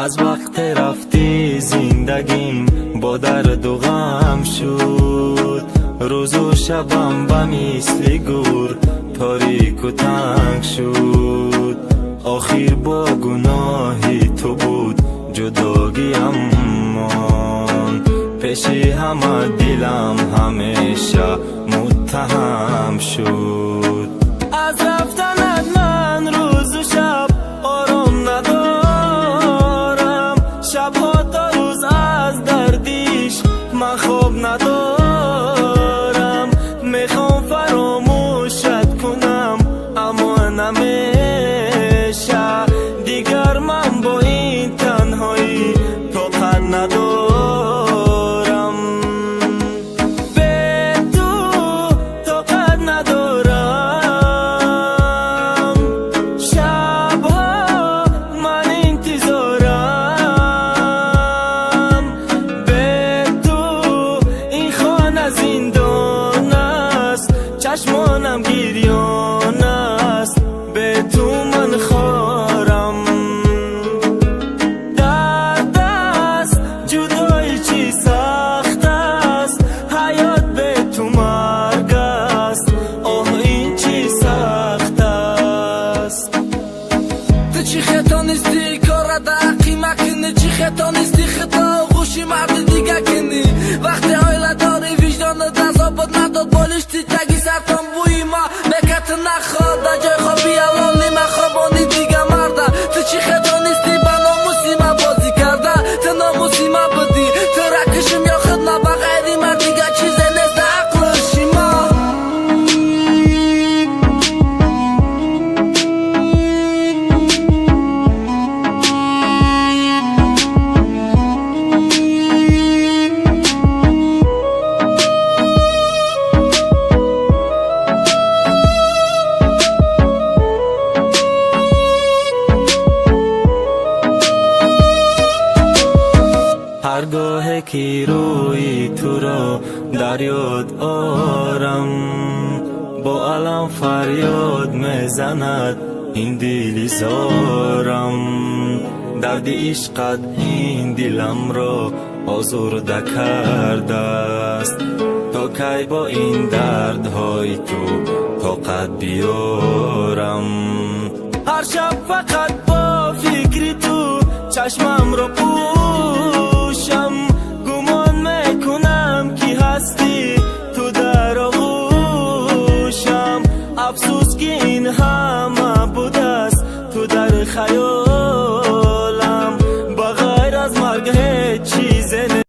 از وقت رفتی زندگیم با درد و غم شد. روز و شبم به مثل گور تاریک و تنگ شد. آخر با گناهی تو بود جداگیم مان. پیش همه دلم همیشه متهم شد. از رفتنت من روز و شب آرام ندارم. شبها تا روز از دردیش من خواب ندارم. میخوام فراموشت کنم اما نمیشه. دیگر من با این تنهایی طاقت ندارم. به تو طاقت ندارم. شبها من انتظارم. به تو این خانه زندان است. چشمانم گریان است. به تو من خارم. درد است جدایی چی سخت است. حیات به تو مرگ است. آه این چی سخت است. تو چی خطا نیستی کار دقی مکنی. چی خطا نیستی خطا خوشی مرد دیگه کنی. وقتی آیله داری وجدان دزابت نداد بالشتی تگی سرطان بوی ما بکت نخواد. در جای خوابی الانی مخوابانی دیگه مرده. تو چی خطا نیستی به ناموسی ما بازی کرده. تو ناموسی ما بدی تو رکشم یا خدمه بغیری مرد دیگه چیزه نیست عقلشی ما. هرگاه که روی تو را در یاد آرم. با علم فریاد میزند این دل زارم. درد عشقت این دلم را آزرده کرده است. تا کی با این دردهای تو طاقت بیارم. هر شب فقط با فکر تو چشمم را پوشم. گمان میکنم که هستی تو در آغوشم. افسوس که این همه بوده است تو در خیال